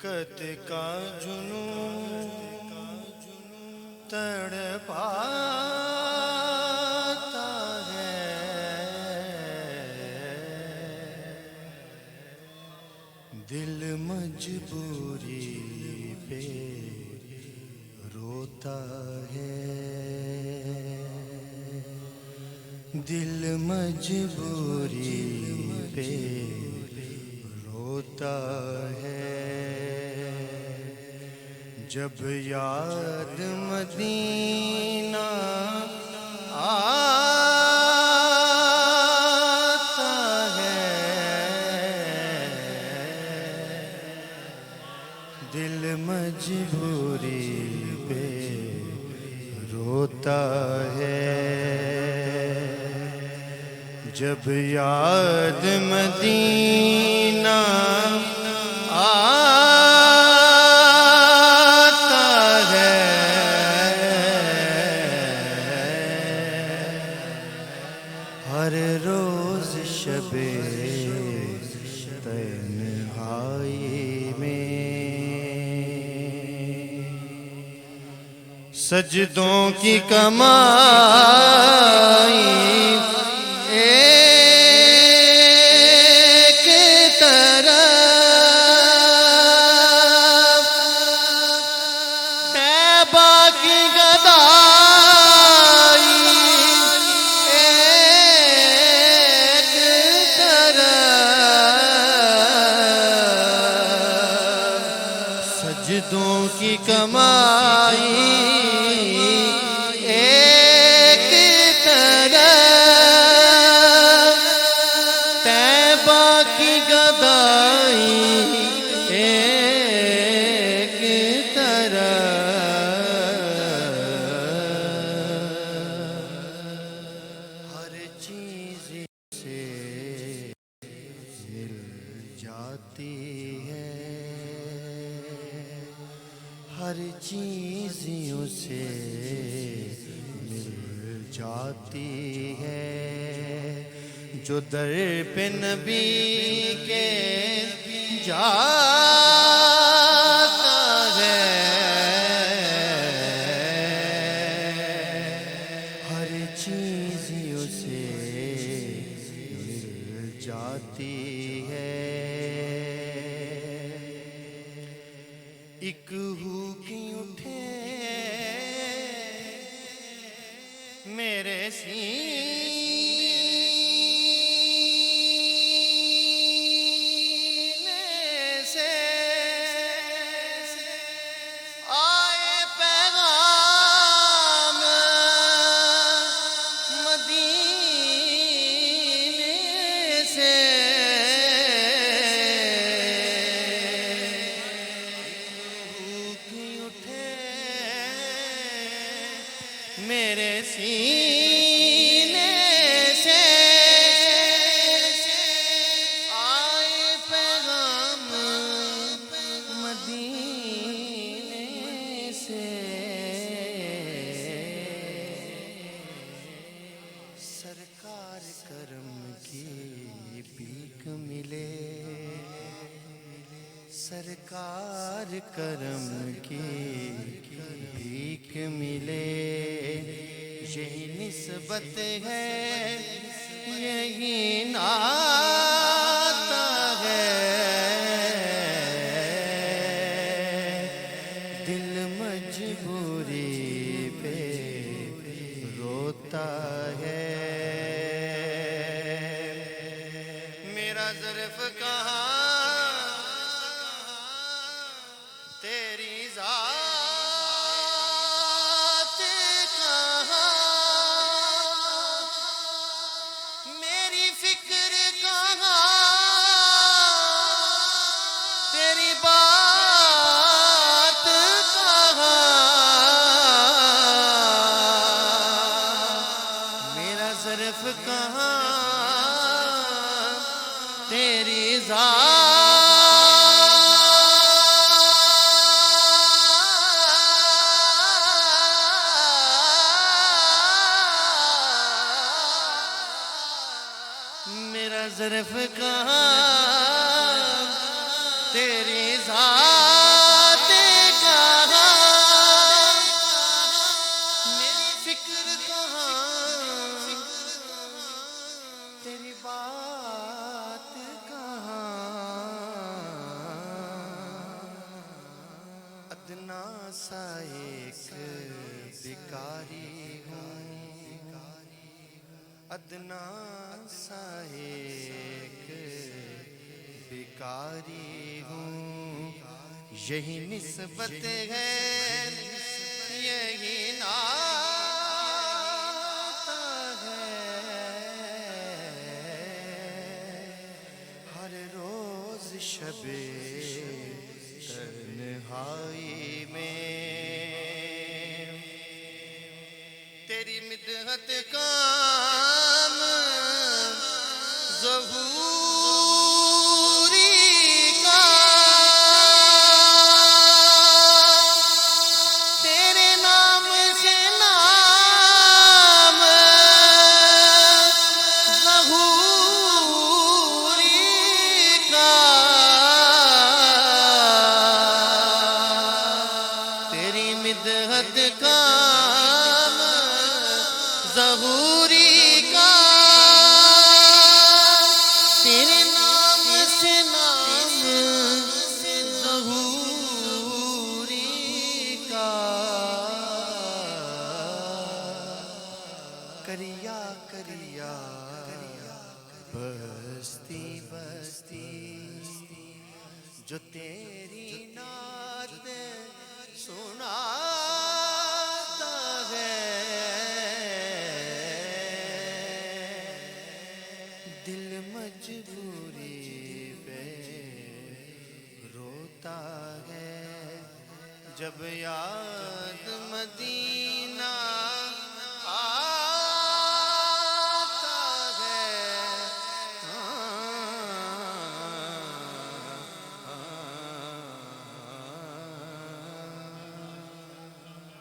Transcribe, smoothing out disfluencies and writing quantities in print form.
غربت کا جنون تڑپاتا ہے، دل مجبوری پہ روتا ہے، دل مجبوری پہ روتا ہے، جب یاد مدینہ آتا ہے، دل مجبوری پہ روتا ہے، جب یاد مدینہ آتا ہے، ہر روز شب تنہائی میں سجدوں کی کمائی ایک طرف، طیبہ کی گدائی ایک طرف، سجدوں کی کمائی ایک طرف، طیبہ کی گدائی ایک طرف، ہر چیز سے مل جاتی ہے، ہر چیز اسے مل جاتی ہے، جو در پہ نبی کے جاتا ہے، ہر چیز اسے مل جاتی ہے، ایک ہوکی اٹھے میرے سینے سے، آئے پیغام مدینے سے، میرے سینے سے آئے پیغام مدینے سے، سرکار کرم کی بھیک ملے، سرکار کرم کی بھیک ملے، یہی نسبت ہے، یہی ناتا ہے، دل مجبوری پہ روتا ہے، میرا ظرف کہاں تیری ذات کہاں، میری فکر کہاں تیری بات کہاں، میرا ظرف کہاں تیری ذات میرا ظرف کہاں تیری ذات سا ایک بھکاری ہوں، ادنا سا ایک بھکاری ہوں، یہی نسبت ہے یہی نعت ہے، ہر روز شب تنہائی میں تیری مدحت کام ظہوری کا، تیرے نام سے نام ظہوری کا، تیری مدحت کام ظہوری کا، تیرے نام سے نام ظہوری کا، کریا کریا بستی بستی جو تیری نعت سناتا ہے، دل مجبوری پہ روتا ہے جب یاد